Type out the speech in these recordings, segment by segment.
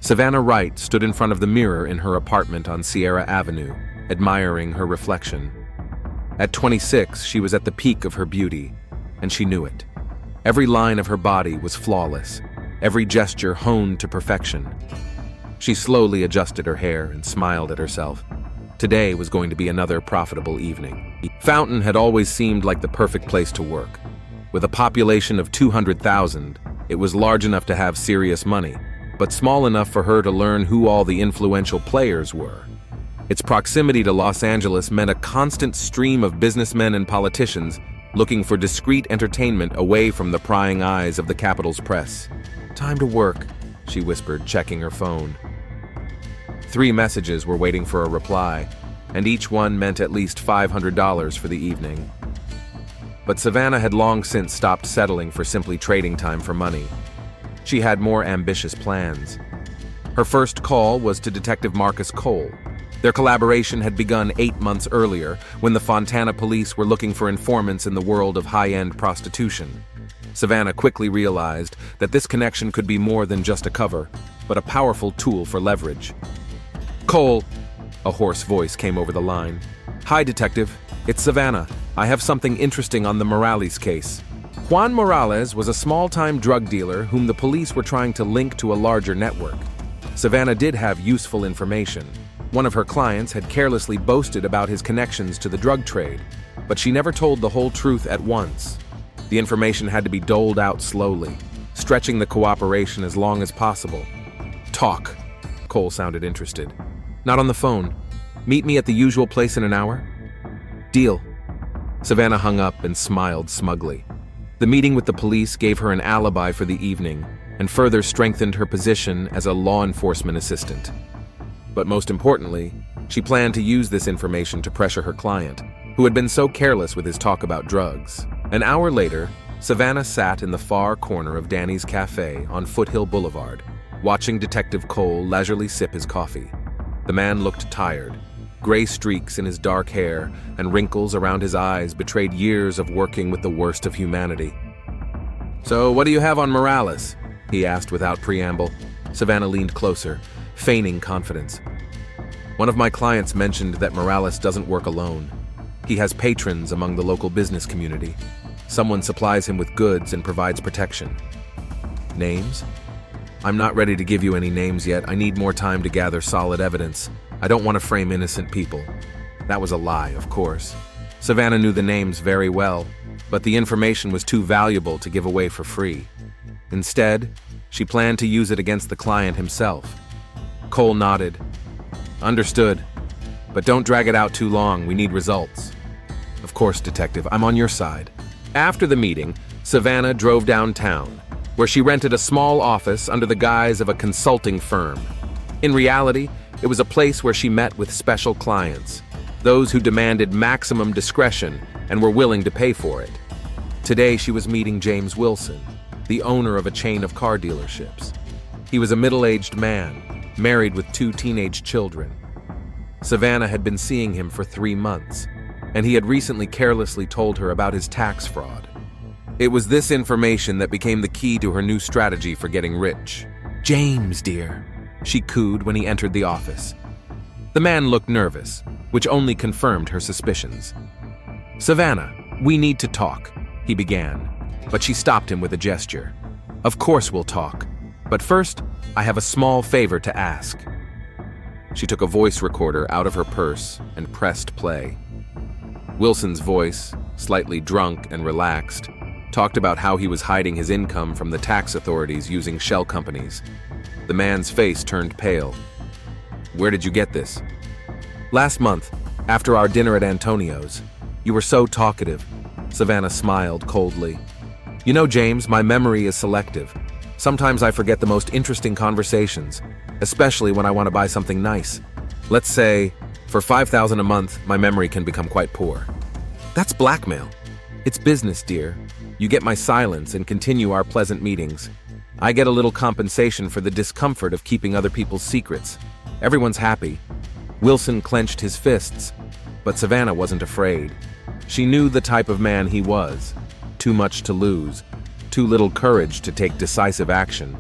Savannah Wright stood in front of the mirror in her apartment on Sierra Avenue, admiring her reflection. At 26, she was at the peak of her beauty, and she knew it. Every line of her body was flawless, every gesture honed to perfection. She slowly adjusted her hair and smiled at herself. Today was going to be another profitable evening. Fountain had always seemed like the perfect place to work. With a population of 200,000, it was large enough to have serious money, but small enough for her to learn who all the influential players were. Its proximity to Los Angeles meant a constant stream of businessmen and politicians looking for discreet entertainment away from the prying eyes of the capital's press. "Time to work," she whispered, checking her phone. 3 messages were waiting for a reply, and each one meant at least $500 for the evening. But Savannah had long since stopped settling for simply trading time for money. She had more ambitious plans. Her first call was to Detective Marcus Cole. Their collaboration had begun 8 months earlier, when the Fontana police were looking for informants in the world of high-end prostitution. Savannah quickly realized that this connection could be more than just a cover, but a powerful tool for leverage. "Cole," a hoarse voice came over the line. "Hi, Detective. It's Savannah. I have something interesting on the Morales case." Juan Morales was a small-time drug dealer whom the police were trying to link to a larger network. Savannah did have useful information. One of her clients had carelessly boasted about his connections to the drug trade, but she never told the whole truth at once. The information had to be doled out slowly, stretching the cooperation as long as possible. "Talk." Cole sounded interested. "Not on the phone. Meet me at the usual place in an hour?" "Deal." Savannah hung up and smiled smugly. The meeting with the police gave her an alibi for the evening and further strengthened her position as a law enforcement assistant. But most importantly, she planned to use this information to pressure her client, who had been so careless with his talk about drugs. An hour later, Savannah sat in the far corner of Danny's Cafe on Foothill Boulevard, watching Detective Cole leisurely sip his coffee. The man looked tired. Gray streaks in his dark hair and wrinkles around his eyes betrayed years of working with the worst of humanity. "So, what do you have on Morales?" he asked without preamble. Savannah leaned closer, feigning confidence. "One of my clients mentioned that Morales doesn't work alone. He has patrons among the local business community. Someone supplies him with goods and provides protection." "Names?" "I'm not ready to give you any names yet. I need more time to gather solid evidence. I don't want to frame innocent people." That was a lie, of course. Savannah knew the names very well, but the information was too valuable to give away for free. Instead, she planned to use it against the client himself. Cole nodded. "Understood. But don't drag it out too long. We need results." "Of course, Detective. I'm on your side." After the meeting, Savannah drove downtown, where she rented a small office under the guise of a consulting firm. In reality, it was a place where she met with special clients, those who demanded maximum discretion and were willing to pay for it. Today she was meeting James Wilson, the owner of a chain of car dealerships. He was a middle-aged man, married with 2 teenage children. Savannah had been seeing him for 3 months, and he had recently carelessly told her about his tax fraud. It was this information that became the key to her new strategy for getting rich. "James, dear," she cooed when he entered the office. The man looked nervous, which only confirmed her suspicions. "Savannah, we need to talk," he began, but she stopped him with a gesture. "Of course we'll talk, but first, I have a small favor to ask." She took a voice recorder out of her purse and pressed play. Wilson's voice, slightly drunk and relaxed, talked about how he was hiding his income from the tax authorities using shell companies. The man's face turned pale. "Where did you get this?" "Last month, after our dinner at Antonio's. You were so talkative." Savannah smiled coldly. "You know, James, my memory is selective. Sometimes I forget the most interesting conversations, especially when I want to buy something nice. Let's say, for $5,000 a month, my memory can become quite poor." "That's blackmail." "It's business, dear. You get my silence and continue our pleasant meetings. I get a little compensation for the discomfort of keeping other people's secrets. Everyone's happy." Wilson clenched his fists, but Savannah wasn't afraid. She knew the type of man he was. Too much to lose, too little courage to take decisive action.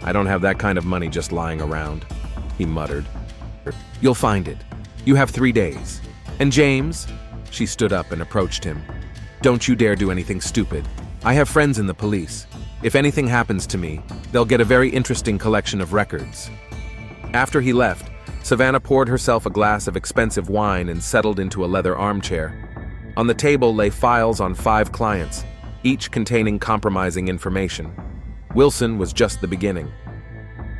I don't have that kind of money just lying around, he muttered. You'll find it. You have 3 days. And James, she stood up and approached him. Don't you dare do anything stupid. I have friends in the police. If anything happens to me, they'll get a very interesting collection of records. After he left, Savannah poured herself a glass of expensive wine and settled into a leather armchair. On the table lay files on 5 clients, each containing compromising information. Wilson was just the beginning.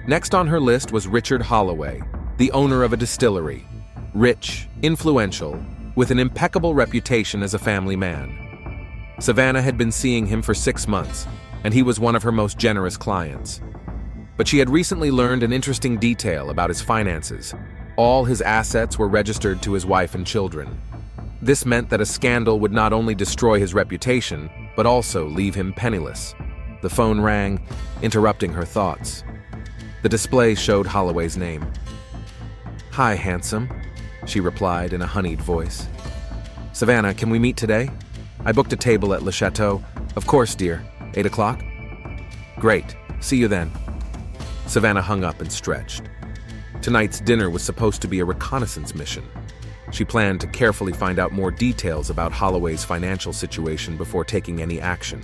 Next on her list was Richard Holloway, the owner of a distillery. Rich, influential, with an impeccable reputation as a family man. Savannah had been seeing him for 6 months, and he was one of her most generous clients. But she had recently learned an interesting detail about his finances. All his assets were registered to his wife and children. This meant that a scandal would not only destroy his reputation, but also leave him penniless. The phone rang, interrupting her thoughts. The display showed Holloway's name. Hi, handsome, she replied in a honeyed voice. Savannah, can we meet today? I booked a table at Le Chateau. Of course, dear. 8 o'clock? Great. See you then. Savannah hung up and stretched. Tonight's dinner was supposed to be a reconnaissance mission. She planned to carefully find out more details about Holloway's financial situation before taking any action.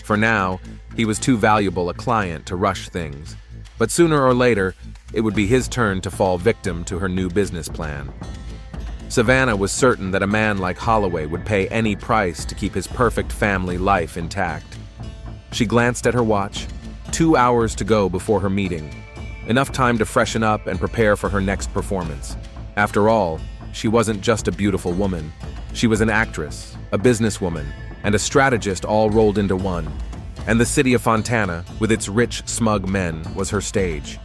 For now, he was too valuable a client to rush things. But sooner or later, it would be his turn to fall victim to her new business plan. Savannah was certain that a man like Holloway would pay any price to keep his perfect family life intact. She glanced at her watch. 2 hours to go before her meeting. Enough time to freshen up and prepare for her next performance. After all, she wasn't just a beautiful woman. She was an actress, a businesswoman, and a strategist all rolled into one. And the city of Fontana, with its rich, smug men, was her stage.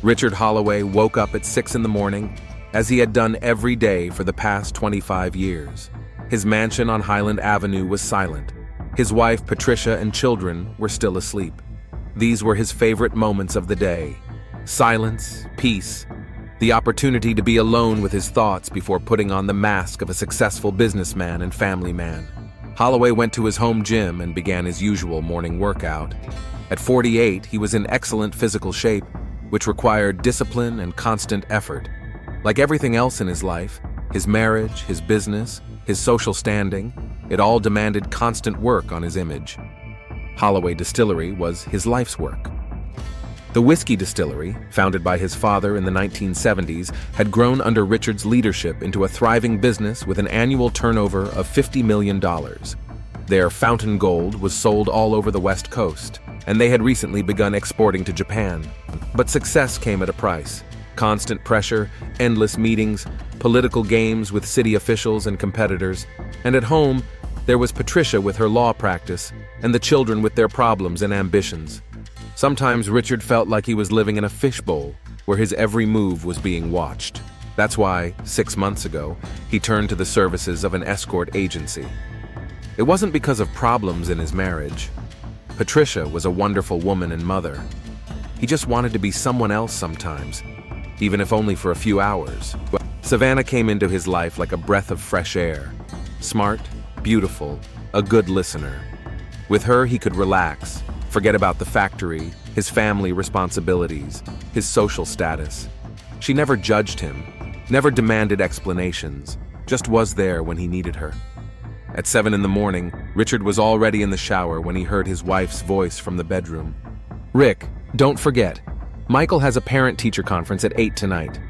Richard Holloway woke up at 6 in the morning, as he had done every day for the past 25 years. His mansion on Highland Avenue was silent. His wife, Patricia, and children were still asleep. These were his favorite moments of the day. Silence, peace, the opportunity to be alone with his thoughts before putting on the mask of a successful businessman and family man. Holloway went to his home gym and began his usual morning workout. At 48, he was in excellent physical shape, which required discipline and constant effort. Like everything else in his life, his marriage, his business, his social standing, it all demanded constant work on his image. Holloway Distillery was his life's work. The whiskey distillery, founded by his father in the 1970s, had grown under Richard's leadership into a thriving business with an annual turnover of $50 million. Their Fountain Gold was sold all over the West Coast, and they had recently begun exporting to Japan. But success came at a price. Constant pressure, endless meetings, political games with city officials and competitors, and at home, there was Patricia with her law practice, and the children with their problems and ambitions. Sometimes Richard felt like he was living in a fishbowl, where his every move was being watched. That's why, 6 months ago, he turned to the services of an escort agency. It wasn't because of problems in his marriage. Patricia was a wonderful woman and mother. He just wanted to be someone else sometimes, even if only for a few hours. Savannah came into his life like a breath of fresh air. Smart, beautiful, a good listener. With her, he could relax, forget about the factory, his family responsibilities, his social status. She never judged him, never demanded explanations, just was there when he needed her. At 7 in the morning, Richard was already in the shower when he heard his wife's voice from the bedroom. Rick, don't forget, Michael has a parent-teacher conference at 8 tonight.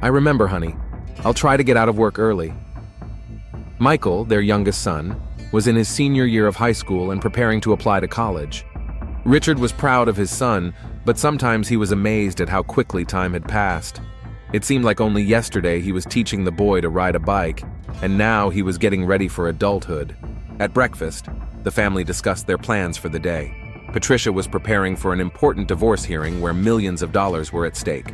I remember, honey. I'll try to get out of work early. Michael, their youngest son, was in his senior year of high school and preparing to apply to college. Richard was proud of his son, but sometimes he was amazed at how quickly time had passed. It seemed like only yesterday he was teaching the boy to ride a bike, and now he was getting ready for adulthood. At breakfast, the family discussed their plans for the day. Patricia was preparing for an important divorce hearing where millions of dollars were at stake.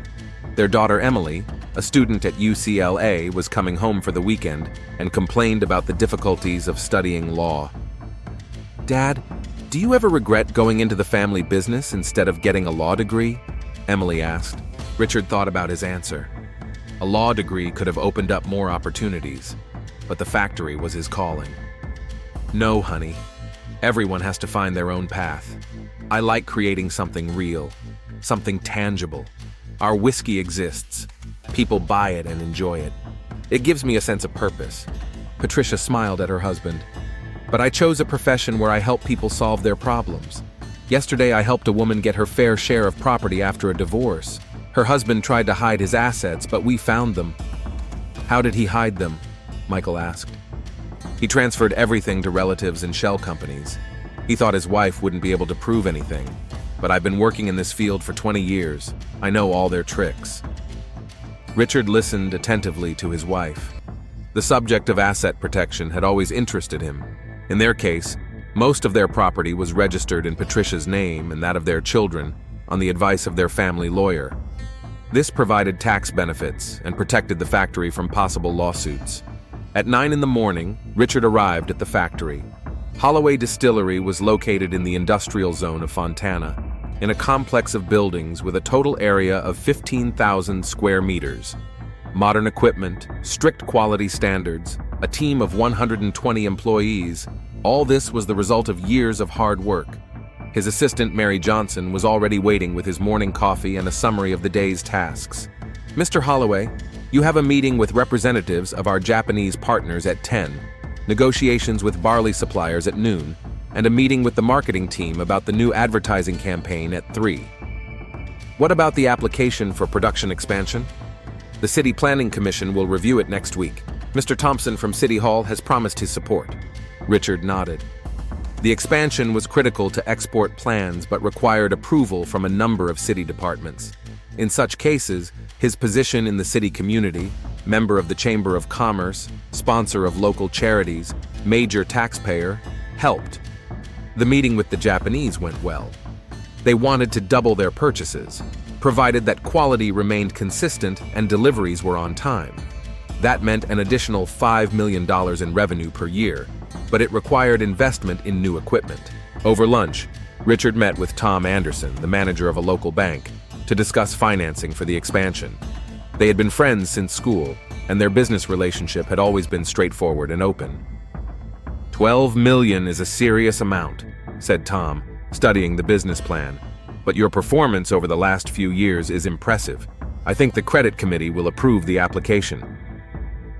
Their daughter Emily, a student at UCLA, was coming home for the weekend and complained about the difficulties of studying law. Dad, do you ever regret going into the family business instead of getting a law degree? Emily asked. Richard thought about his answer. A law degree could have opened up more opportunities, but the factory was his calling. No, honey. Everyone has to find their own path. I like creating something real. something tangible. Our whiskey exists. People buy it and enjoy it. It gives me a sense of purpose." Patricia smiled at her husband. "But I chose a profession where I help people solve their problems. Yesterday I helped a woman get her fair share of property after a divorce. Her husband tried to hide his assets, but we found them." "How did he hide them?" Michael asked. "He transferred everything to relatives and shell companies. He thought his wife wouldn't be able to prove anything. But I've been working in this field for 20 years. I know all their tricks." Richard listened attentively to his wife. The subject of asset protection had always interested him. In their case, most of their property was registered in Patricia's name and that of their children, on the advice of their family lawyer. This provided tax benefits and protected the factory from possible lawsuits. At 9 in the morning, Richard arrived at the factory. Holloway Distillery was located in the industrial zone of Fontana, in a complex of buildings with a total area of 15,000 square meters. Modern equipment, strict quality standards, a team of 120 employees, all this was the result of years of hard work. His assistant, Mary Johnson, was already waiting with his morning coffee and a summary of the day's tasks. "Mr. Holloway, you have a meeting with representatives of our Japanese partners at 10, negotiations with barley suppliers at noon, and a meeting with the marketing team about the new advertising campaign at 3. What about the application for production expansion? The City Planning Commission will review it next week. Mr. Thompson from City Hall has promised his support." Richard nodded. The expansion was critical to export plans but required approval from a number of city departments. In such cases, his position in the city community, member of the Chamber of Commerce, sponsor of local charities, major taxpayer, helped. The meeting with the Japanese went well. They wanted to double their purchases, provided that quality remained consistent and deliveries were on time. That meant an additional $5 million in revenue per year, but it required investment in new equipment. Over lunch, Richard met with Tom Anderson, the manager of a local bank, to discuss financing for the expansion. They had been friends since school, and their business relationship had always been straightforward and open. $12 million is a serious amount, said Tom, studying the business plan. But your performance over the last few years is impressive. I think the credit committee will approve the application.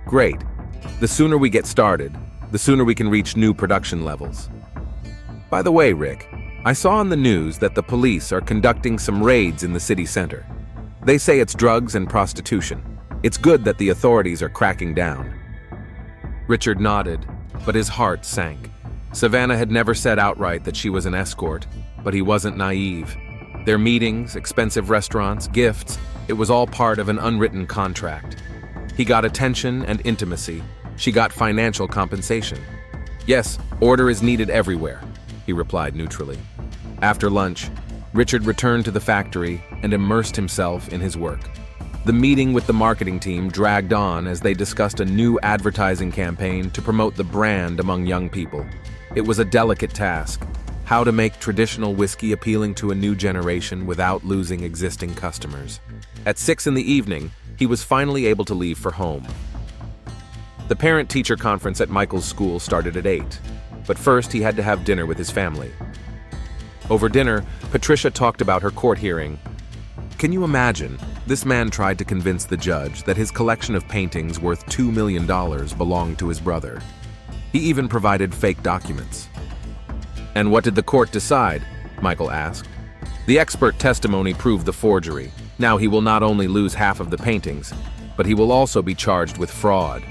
Great. The sooner we get started, the sooner we can reach new production levels. By the way, Rick, I saw on the news that the police are conducting some raids in the city center. They say it's drugs and prostitution. It's good that the authorities are cracking down. Richard nodded, but his heart sank. Savannah had never said outright that she was an escort, but he wasn't naive. Their meetings, expensive restaurants, gifts, it was all part of an unwritten contract. He got attention and intimacy. She got financial compensation. Yes, order is needed everywhere, he replied neutrally. After lunch, Richard returned to the factory and immersed himself in his work. The meeting with the marketing team dragged on as they discussed a new advertising campaign to promote the brand among young people. It was a delicate task, how to make traditional whiskey appealing to a new generation without losing existing customers. At 6 in the evening, he was finally able to leave for home. The parent-teacher conference at Michael's school started at 8, but first he had to have dinner with his family. Over dinner, Patricia talked about her court hearing. Can you imagine? This man tried to convince the judge that his collection of paintings worth $2 million belonged to his brother. He even provided fake documents. And what did the court decide? Michael asked. The expert testimony proved the forgery. Now he will not only lose half of the paintings, but he will also be charged with fraud.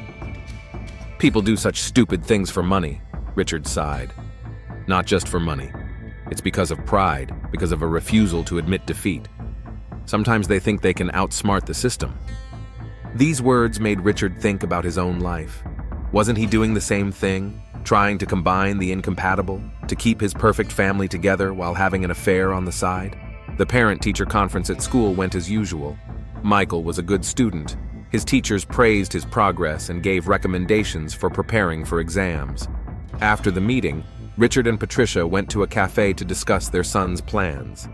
People do such stupid things for money, Richard sighed. Not just for money. It's because of pride, because of a refusal to admit defeat. Sometimes they think they can outsmart the system. These words made Richard think about his own life. Wasn't he doing the same thing, trying to combine the incompatible, to keep his perfect family together while having an affair on the side? The parent-teacher conference at school went as usual. Michael was a good student. His teachers praised his progress and gave recommendations for preparing for exams. After the meeting, Richard and Patricia went to a cafe to discuss their son's plans.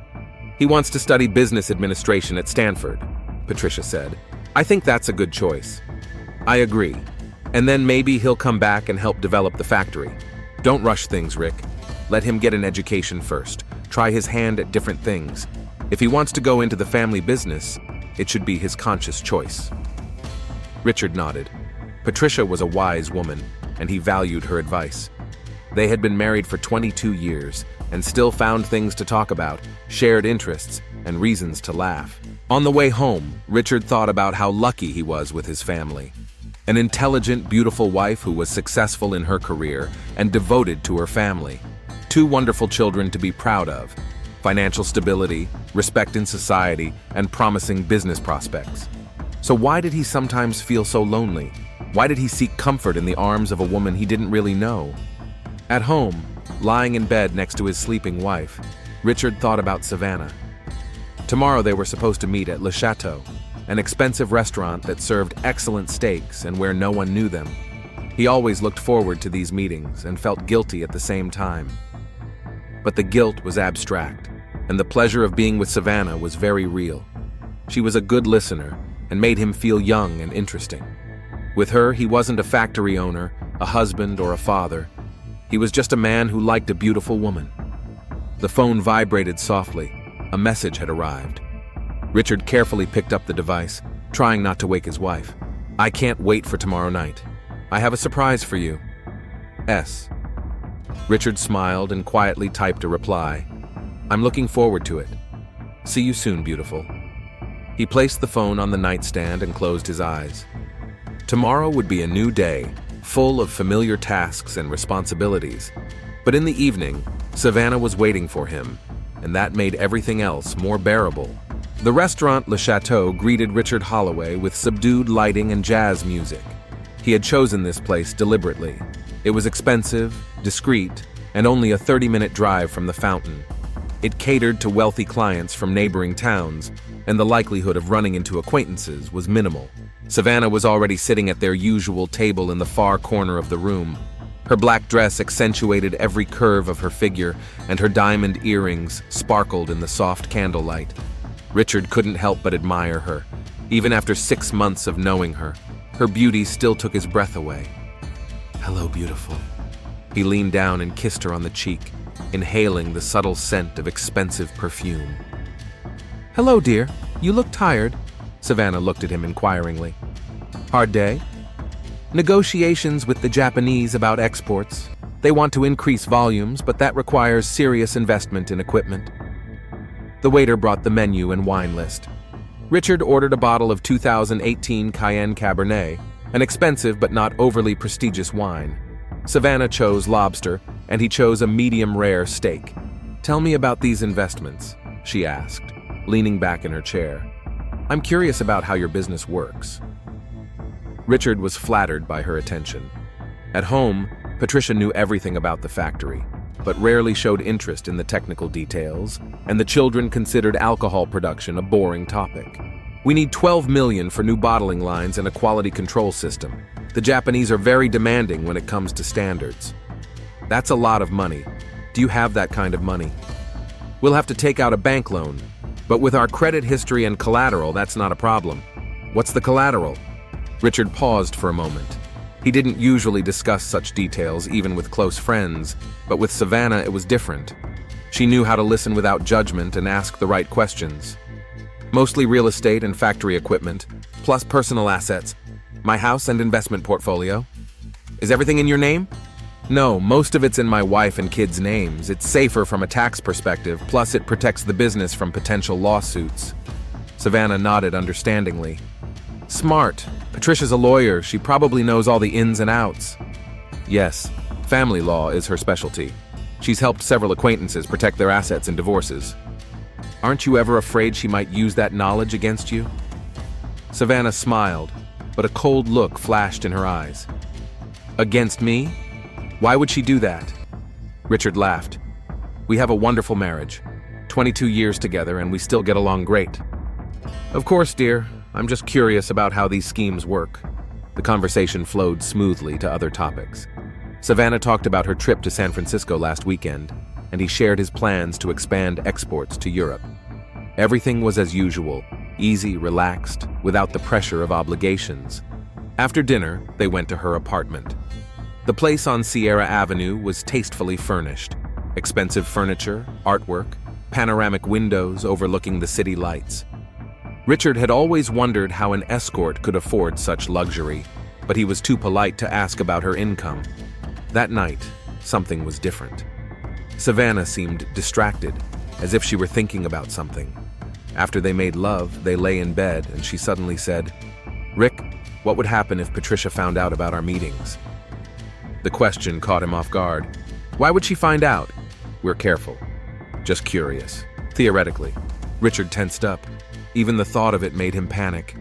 He wants to study business administration at Stanford, Patricia said. I think that's a good choice. I agree. And then maybe he'll come back and help develop the factory. Don't rush things, Rick. Let him get an education first. Try his hand at different things. If he wants to go into the family business, it should be his conscious choice. Richard nodded. Patricia was a wise woman, and he valued her advice. They had been married for 22 years and still found things to talk about, shared interests, and reasons to laugh. On the way home, Richard thought about how lucky he was with his family. An intelligent, beautiful wife who was successful in her career and devoted to her family. 2 wonderful children to be proud of. Financial stability, respect in society, and promising business prospects. So why did he sometimes feel so lonely? Why did he seek comfort in the arms of a woman he didn't really know? At home, lying in bed next to his sleeping wife, Richard thought about Savannah. Tomorrow they were supposed to meet at Le Chateau, an expensive restaurant that served excellent steaks and where no one knew them. He always looked forward to these meetings and felt guilty at the same time. But the guilt was abstract, and the pleasure of being with Savannah was very real. She was a good listener and made him feel young and interesting. With her, he wasn't a factory owner, a husband, or a father. He was just a man who liked a beautiful woman. The phone vibrated softly. A message had arrived. Richard carefully picked up the device, trying not to wake his wife. "I can't wait for tomorrow night. I have a surprise for you. S." Richard smiled and quietly typed a reply. "I'm looking forward to it. See you soon, beautiful." He placed the phone on the nightstand and closed his eyes. Tomorrow would be a new day, full of familiar tasks and responsibilities. But in the evening, Savannah was waiting for him, and that made everything else more bearable. The restaurant Le Chateau greeted Richard Holloway with subdued lighting and jazz music. He had chosen this place deliberately. It was expensive, discreet, and only a 30-minute drive from the fountain. It catered to wealthy clients from neighboring towns, and the likelihood of running into acquaintances was minimal. Savannah was already sitting at their usual table in the far corner of the room. Her black dress accentuated every curve of her figure, and her diamond earrings sparkled in the soft candlelight. Richard couldn't help but admire her. Even after 6 months of knowing her, her beauty still took his breath away. "Hello, beautiful." He leaned down and kissed her on the cheek, inhaling the subtle scent of expensive perfume. "Hello, dear. You look tired." Savannah looked at him inquiringly. "Hard day?" "Negotiations with the Japanese about exports. They want to increase volumes, but that requires serious investment in equipment." The waiter brought the menu and wine list. Richard ordered a bottle of 2018 Cayenne Cabernet, an expensive but not overly prestigious wine. Savannah chose lobster, and he chose a medium-rare steak. "Tell me about these investments," she asked, leaning back in her chair. "I'm curious about how your business works." Richard was flattered by her attention. At home, Patricia knew everything about the factory, but rarely showed interest in the technical details, and the children considered alcohol production a boring topic. "We need 12 million for new bottling lines and a quality control system. The Japanese are very demanding when it comes to standards." "That's a lot of money. Do you have that kind of money?" "We'll have to take out a bank loan, but with our credit history and collateral, that's not a problem." "What's the collateral?" Richard paused for a moment. He didn't usually discuss such details, even with close friends, but with Savannah it was different. She knew how to listen without judgment and ask the right questions. "Mostly real estate and factory equipment, plus personal assets. My house and investment portfolio." "Is everything in your name?" "No, most of it's in my wife and kids' names. It's safer from a tax perspective, plus it protects the business from potential lawsuits." Savannah nodded understandingly. "Smart. Patricia's a lawyer. She probably knows all the ins and outs." "Yes, family law is her specialty. She's helped several acquaintances protect their assets in divorces." "Aren't you ever afraid she might use that knowledge against you?" Savannah smiled, but a cold look flashed in her eyes. "Against me? Why would she do that?" Richard laughed. "We have a wonderful marriage. 22 years together, and we still get along great." "Of course, dear. I'm just curious about how these schemes work." The conversation flowed smoothly to other topics. Savannah talked about her trip to San Francisco last weekend, and he shared his plans to expand exports to Europe. Everything was as usual, easy, relaxed, without the pressure of obligations. After dinner, they went to her apartment. The place on Sierra Avenue was tastefully furnished. Expensive furniture, artwork, panoramic windows overlooking the city lights. Richard had always wondered how an escort could afford such luxury, but he was too polite to ask about her income. That night, something was different. Savannah seemed distracted, as if she were thinking about something. After they made love, they lay in bed, and she suddenly said, "Rick, what would happen if Patricia found out about our meetings?" The question caught him off guard. Why would she find out? We're careful. Just curious. Theoretically. Richard tensed up. Even the thought of it made him panic.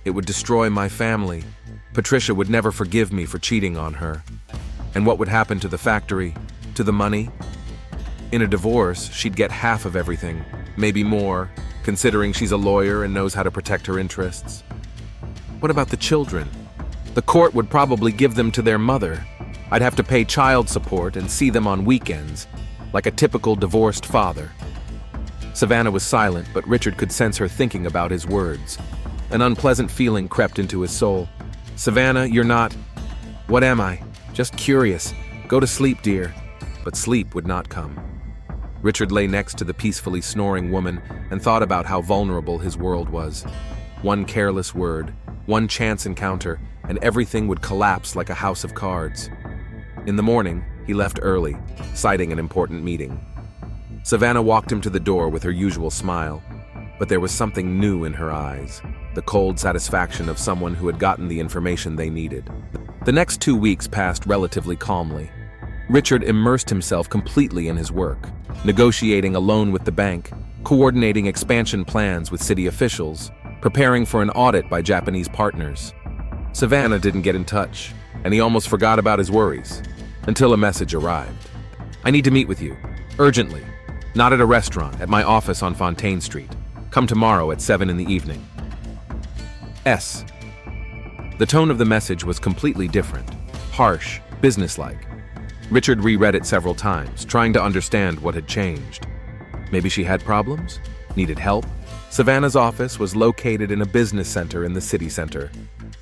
It would destroy my family. Patricia would never forgive me for cheating on her. And what would happen to the factory? To the money? In a divorce, she'd get half of everything, maybe more, considering she's a lawyer and knows how to protect her interests. What about the children? The court would probably give them to their mother. I'd have to pay child support and see them on weekends, like a typical divorced father. Savannah was silent, but Richard could sense her thinking about his words. An unpleasant feeling crept into his soul. "Savannah, you're not..." "What am I? Just curious. Go to sleep, dear." But sleep would not come. Richard lay next to the peacefully snoring woman and thought about how vulnerable his world was. One careless word, one chance encounter, and everything would collapse like a house of cards. In the morning, he left early, citing an important meeting. Savannah walked him to the door with her usual smile, but there was something new in her eyes, the cold satisfaction of someone who had gotten the information they needed. The next 2 weeks passed relatively calmly. Richard immersed himself completely in his work, negotiating a loan with the bank, coordinating expansion plans with city officials, preparing for an audit by Japanese partners. Savannah didn't get in touch, and he almost forgot about his worries, until a message arrived. "I need to meet with you, urgently. Not at a restaurant, at my office on Fontaine Street. Come tomorrow at 7 in the evening. S." The tone of the message was completely different, harsh, businesslike. Richard reread it several times, trying to understand what had changed. Maybe she had problems? Needed help? Savannah's office was located in a business center in the city center.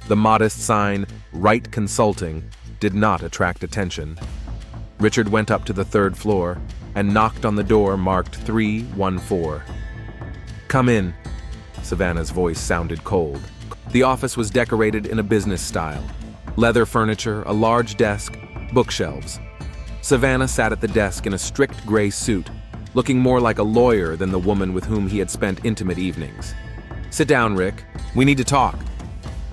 The modest sign, "Right Consulting," did not attract attention. Richard went up to the 3rd floor and knocked on the door marked 314. "Come in." Savannah's voice sounded cold. The office was decorated in a business style. Leather furniture, a large desk, bookshelves. Savannah sat at the desk in a strict gray suit, looking more like a lawyer than the woman with whom he had spent intimate evenings. "Sit down, Rick. We need to talk."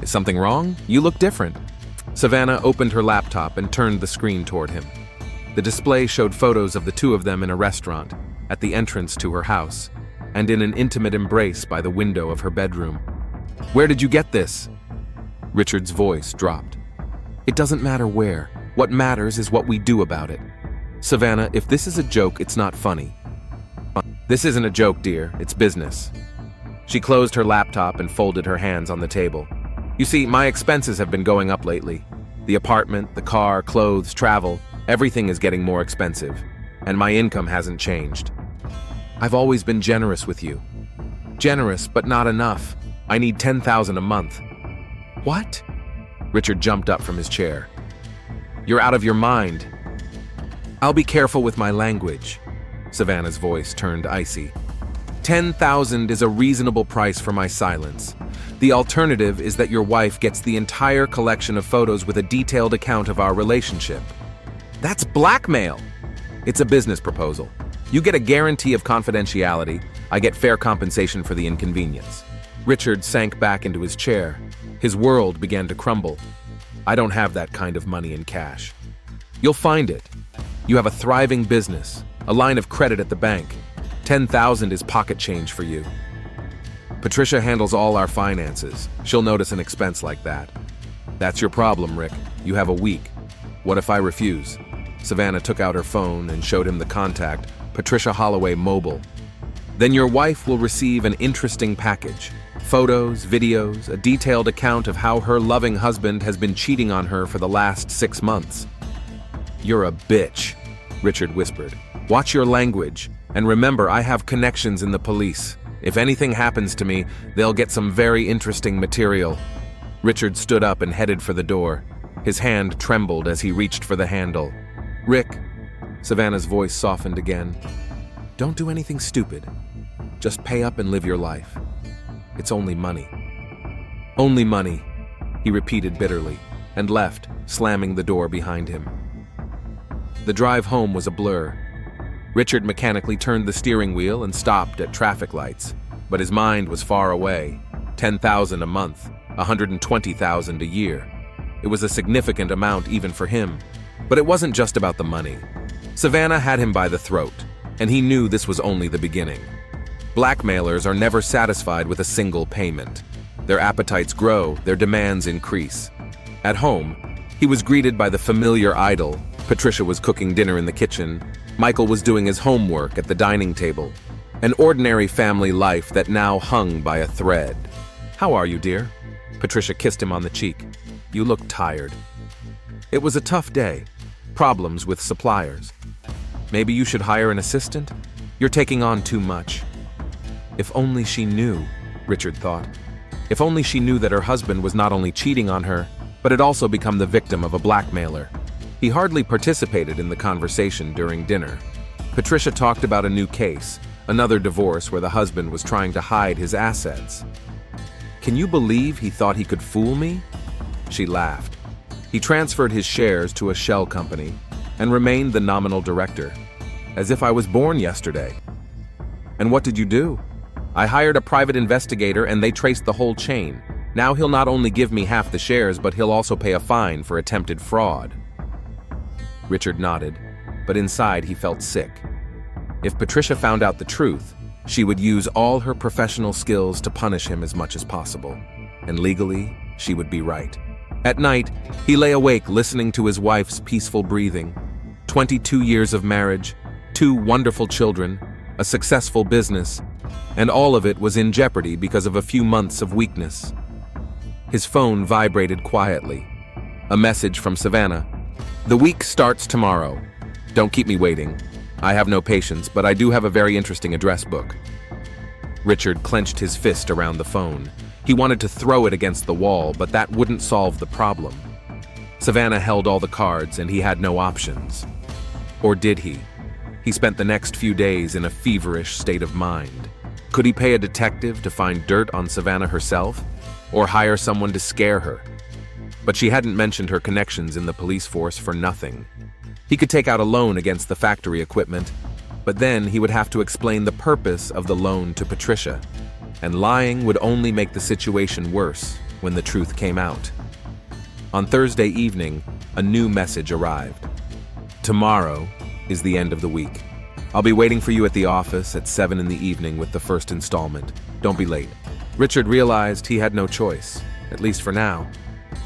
"Is something wrong? You look different." Savannah opened her laptop and turned the screen toward him. The display showed photos of the two of them in a restaurant, at the entrance to her house, and in an intimate embrace by the window of her bedroom. "Where did you get this?" Richard's voice dropped. "It doesn't matter where. What matters is what we do about it. Savannah, if this is a joke, it's not funny." "This isn't a joke, dear. It's business." She closed her laptop and folded her hands on the table. "You see, my expenses have been going up lately. The apartment, the car, clothes, travel, everything is getting more expensive, and my income hasn't changed. I've always been generous with you. Generous, but not enough. I need $10,000 a month." "What?" Richard jumped up from his chair. "You're out of your mind." "I'll be careful with my language." Savannah's voice turned icy. $10,000 is a reasonable price for my silence. The alternative is that your wife gets the entire collection of photos with a detailed account of our relationship. That's blackmail. It's a business proposal. You get a guarantee of confidentiality. I get fair compensation for the inconvenience. Richard sank back into his chair. His world began to crumble. "I don't have that kind of money in cash." "You'll find it. You have a thriving business, a line of credit at the bank. $10,000 is pocket change for you. Patricia handles all our finances. She'll notice an expense like that." "That's your problem, Rick. You have a week. What if I refuse?" Savannah took out her phone and showed him the contact, Patricia Holloway Mobile. "Then your wife will receive an interesting package. Photos, videos, a detailed account of how her loving husband has been cheating on her for the last 6 months." "You're a bitch," Richard whispered. "Watch your language, and remember I have connections in the police. If anything happens to me, they'll get some very interesting material." Richard stood up and headed for the door. His hand trembled as he reached for the handle. "Rick," Savannah's voice softened again. Don't do anything stupid. Just pay up and live your life. It's only money. Only money, he repeated bitterly, and left, slamming the door behind him. The drive home was a blur. Richard mechanically turned the steering wheel and stopped at traffic lights, but his mind was far away. $10,000 a month, $120,000 a year. It was a significant amount even for him, but it wasn't just about the money. Savannah had him by the throat, and he knew this was only the beginning. Blackmailers are never satisfied with a single payment. Their appetites grow, their demands increase. At home, he was greeted by the familiar idol. Patricia was cooking dinner in the kitchen. Michael was doing his homework at the dining table. An ordinary family life that now hung by a thread. "How are you, dear?" Patricia kissed him on the cheek. "You look tired." It was a tough day. Problems with suppliers. "Maybe you should hire an assistant? You're taking on too much." If only she knew, Richard thought. If only she knew that her husband was not only cheating on her, but had also become the victim of a blackmailer. He hardly participated in the conversation during dinner. Patricia talked about a new case, another divorce where the husband was trying to hide his assets. "Can you believe he thought he could fool me?" She laughed. He transferred his shares to a shell company and remained the nominal director, as if I was born yesterday. "And what did you do?" "I hired a private investigator and they traced the whole chain. Now he'll not only give me half the shares, but he'll also pay a fine for attempted fraud." Richard nodded, but inside he felt sick. If Patricia found out the truth, she would use all her professional skills to punish him as much as possible. And legally, she would be right. At night, he lay awake listening to his wife's peaceful breathing. 22 years of marriage, 2 wonderful children, a successful business, and all of it was in jeopardy because of a few months of weakness. His phone vibrated quietly. A message from Savannah. "The week starts tomorrow. Don't keep me waiting. I have no patience, but I do have a very interesting address book." Richard clenched his fist around the phone. He wanted to throw it against the wall, but that wouldn't solve the problem. Savannah held all the cards and he had no options. Or did he? He spent the next few days in a feverish state of mind. Could he pay a detective to find dirt on Savannah herself? Or hire someone to scare her? But she hadn't mentioned her connections in the police force for nothing. He could take out a loan against the factory equipment, but then he would have to explain the purpose of the loan to Patricia. And lying would only make the situation worse when the truth came out. On Thursday evening, a new message arrived. "Tomorrow is the end of the week. I'll be waiting for you at the office at 7 in the evening with the first installment. Don't be late." Richard realized he had no choice, at least for now.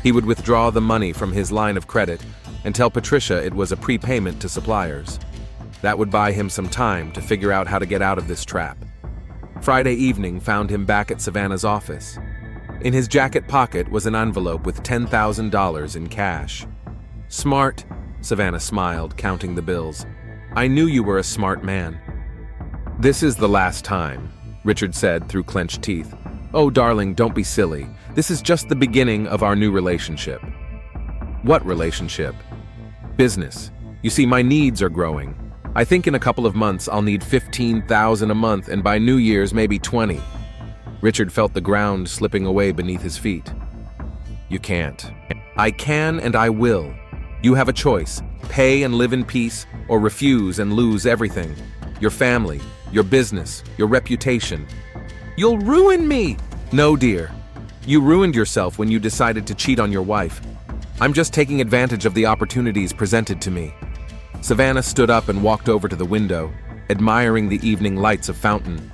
He would withdraw the money from his line of credit and tell Patricia it was a prepayment to suppliers. That would buy him some time to figure out how to get out of this trap. Friday evening found him back at Savannah's office. In his jacket pocket was an envelope with $10,000 in cash. "Smart," Savannah smiled, counting the bills. "I knew you were a smart man." "This is the last time," Richard said through clenched teeth. "Oh, darling, don't be silly. This is just the beginning of our new relationship." "What relationship?" "Business. You see, my needs are growing. I think in a couple of months I'll need $15,000 a month, and by New Year's maybe 20. Richard felt the ground slipping away beneath his feet. "You can't." "I can and I will. You have a choice. Pay and live in peace, or refuse and lose everything. Your family, your business, your reputation." "You'll ruin me!" "No, dear. You ruined yourself when you decided to cheat on your wife. I'm just taking advantage of the opportunities presented to me." Savannah stood up and walked over to the window, admiring the evening lights of Fountain.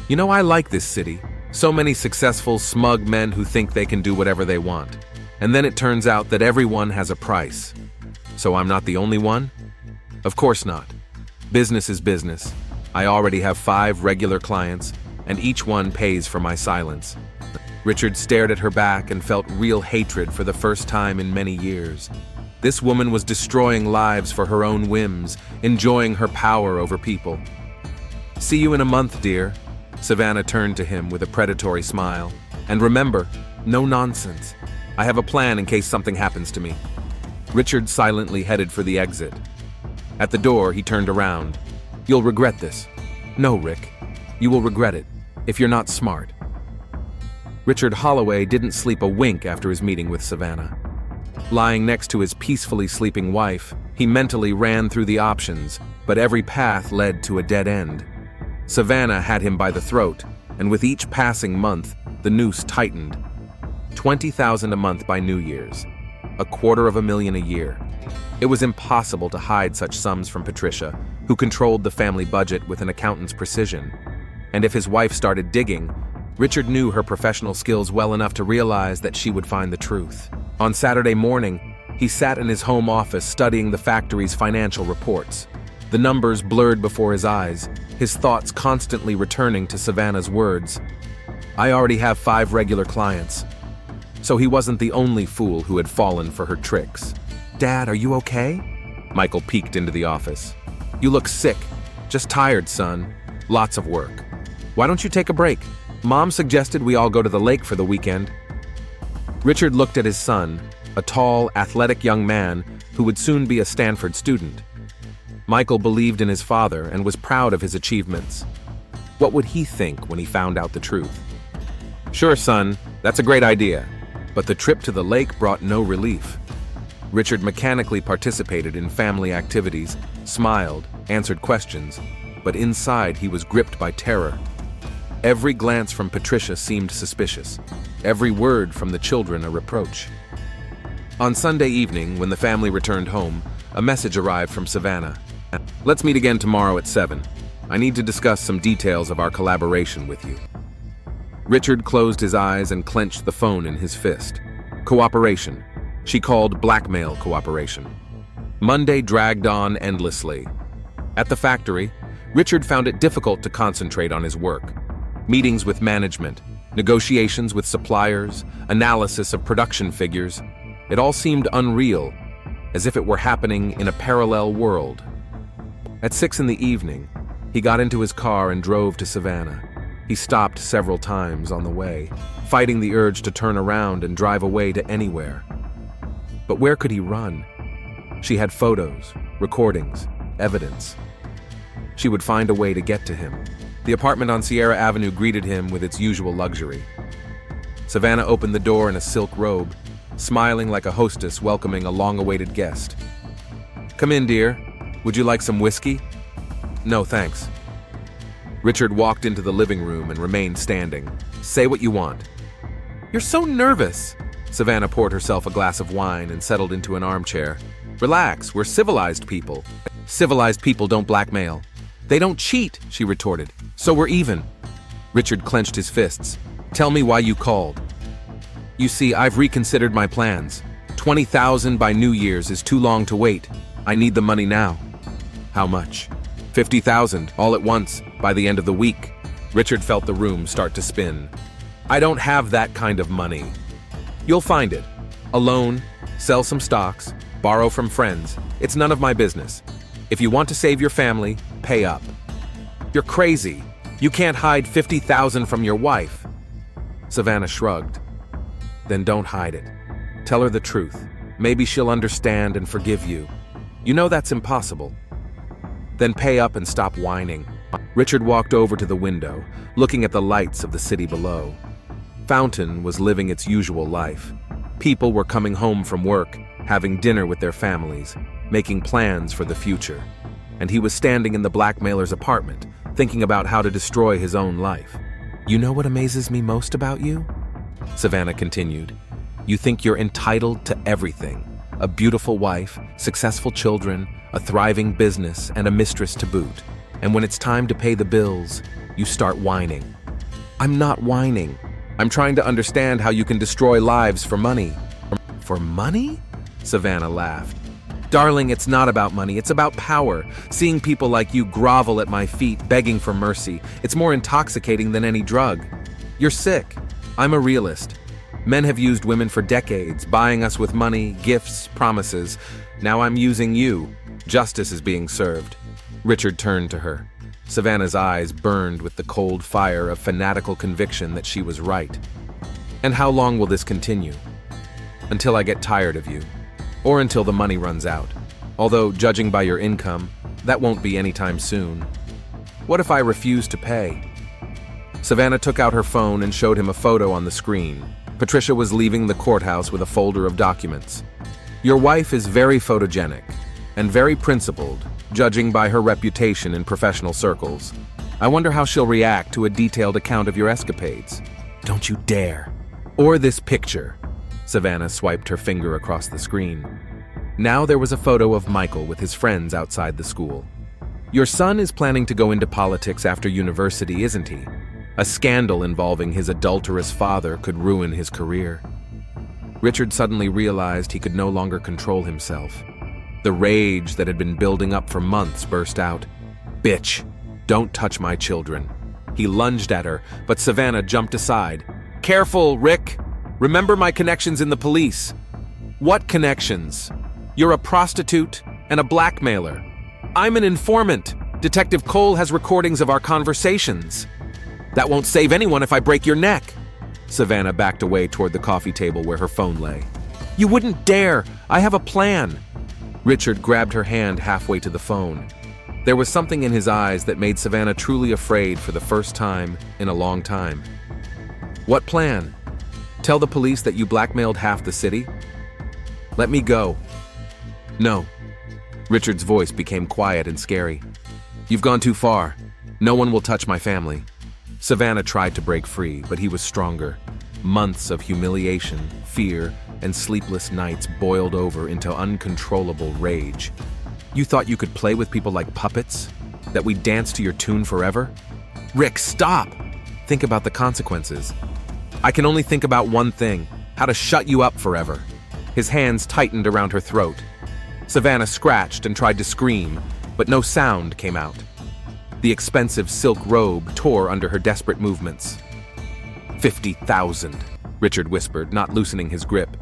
"You know, I like this city. So many successful, smug men who think they can do whatever they want. And then it turns out that everyone has a price. So I'm not the only one?" "Of course not. Business is business. I already have 5 regular clients, and each one pays for my silence." Richard stared at her back and felt real hatred for the first time in many years. This woman was destroying lives for her own whims, enjoying her power over people. "See you in a month, dear." Savannah turned to him with a predatory smile. "And remember, no nonsense. I have a plan in case something happens to me." Richard silently headed for the exit. At the door, he turned around. "You'll regret this." No, Rick. You will regret it, if you're not smart. Richard Holloway didn't sleep a wink after his meeting with Savannah. Lying next to his peacefully sleeping wife, he mentally ran through the options, but every path led to a dead end. Savannah had him by the throat, and with each passing month, the noose tightened. $20,000 a month by New Year's. $250,000 a year. It was impossible to hide such sums from Patricia, who controlled the family budget with an accountant's precision. And if his wife started digging, Richard knew her professional skills well enough to realize that she would find the truth. On Saturday morning, he sat in his home office studying the factory's financial reports. The numbers blurred before his eyes, his thoughts constantly returning to Savannah's words. I already have 5 regular clients. So he wasn't the only fool who had fallen for her tricks. Dad, are you okay? Michael peeked into the office. You look sick. Just tired, son. Lots of work. Why don't you take a break? Mom suggested we all go to the lake for the weekend. Richard looked at his son, a tall, athletic young man who would soon be a Stanford student. Michael believed in his father and was proud of his achievements. What would he think when he found out the truth? Sure, son, that's a great idea. But the trip to the lake brought no relief. Richard mechanically participated in family activities, smiled, answered questions, but inside he was gripped by terror. Every glance from Patricia seemed suspicious, every word from the children a reproach. On Sunday evening, when the family returned home, a message arrived from Savannah. Let's meet again tomorrow at 7. I need to discuss some details of our collaboration with you. Richard closed his eyes and clenched the phone in his fist. Cooperation. She called blackmail cooperation. Monday dragged on endlessly. At the factory, Richard found it difficult to concentrate on his work. Meetings with management, negotiations with suppliers, analysis of production figures. It all seemed unreal, as if it were happening in a parallel world. At 6 in the evening, he got into his car and drove to Savannah. He stopped several times on the way, fighting the urge to turn around and drive away to anywhere. But where could he run? She had photos, recordings, evidence. She would find a way to get to him. The apartment on Sierra Avenue greeted him with its usual luxury. Savannah opened the door in a silk robe, smiling like a hostess welcoming a long-awaited guest. Come in, dear. Would you like some whiskey? No, thanks. Richard walked into the living room and remained standing. Say what you want. You're so nervous. Savannah poured herself a glass of wine and settled into an armchair. Relax, we're civilized people. Civilized people don't blackmail. They don't cheat, she retorted. So we're even. Richard clenched his fists. Tell me why you called. You see, I've reconsidered my plans. $20,000 by New Year's is too long to wait. I need the money now. How much? $50,000, all at once, by the end of the week. Richard felt the room start to spin. I don't have that kind of money. You'll find it. A loan, sell some stocks, borrow from friends. It's none of my business. If you want to save your family, pay up. You're crazy. You can't hide $50,000 from your wife. Savannah shrugged. Then don't hide it. Tell her the truth. Maybe she'll understand and forgive you. You know that's impossible. Then pay up and stop whining. Richard walked over to the window, looking at the lights of the city below. Fountain was living its usual life. People were coming home from work, having dinner with their families, making plans for the future. And he was standing in the blackmailer's apartment, thinking about how to destroy his own life. You know what amazes me most about you? Savannah continued. You think you're entitled to everything. A beautiful wife, successful children, a thriving business, and a mistress to boot. And when it's time to pay the bills, you start whining. I'm not whining. I'm trying to understand how you can destroy lives for money. For money? Savannah laughed. Darling, it's not about money, it's about power. Seeing people like you grovel at my feet, begging for mercy. It's more intoxicating than any drug. You're sick. I'm a realist. Men have used women for decades, buying us with money, gifts, promises. Now I'm using you. Justice is being served. Richard turned to her. Savannah's eyes burned with the cold fire of fanatical conviction that she was right. And how long will this continue? Until I get tired of you. Or until the money runs out. Although, judging by your income, that won't be anytime soon. What if I refuse to pay? Savannah took out her phone and showed him a photo on the screen. Patricia was leaving the courthouse with a folder of documents. Your wife is very photogenic and very principled, judging by her reputation in professional circles. I wonder how she'll react to a detailed account of your escapades. Don't you dare. Or this picture. Savannah swiped her finger across the screen. Now there was a photo of Michael with his friends outside the school. Your son is planning to go into politics after university, isn't he? A scandal involving his adulterous father could ruin his career. Richard suddenly realized he could no longer control himself. The rage that had been building up for months burst out. Bitch, don't touch my children. He lunged at her, but Savannah jumped aside. Careful, Rick! Remember my connections in the police. What connections? You're a prostitute and a blackmailer. I'm an informant. Detective Cole has recordings of our conversations. That won't save anyone if I break your neck. Savannah backed away toward the coffee table where her phone lay. You wouldn't dare! I have a plan! Richard grabbed her hand halfway to the phone. There was something in his eyes that made Savannah truly afraid for the first time in a long time. What plan? Tell the police that you blackmailed half the city? Let me go. No. Richard's voice became quiet and scary. You've gone too far. No one will touch my family. Savannah tried to break free, but he was stronger. Months of humiliation, fear, and sleepless nights boiled over into uncontrollable rage. You thought you could play with people like puppets? That we'd dance to your tune forever? Rick, stop! Think about the consequences. I can only think about one thing, how to shut you up forever. His hands tightened around her throat. Savannah scratched and tried to scream, but no sound came out. The expensive silk robe tore under her desperate movements. 50,000, Richard whispered, not loosening his grip.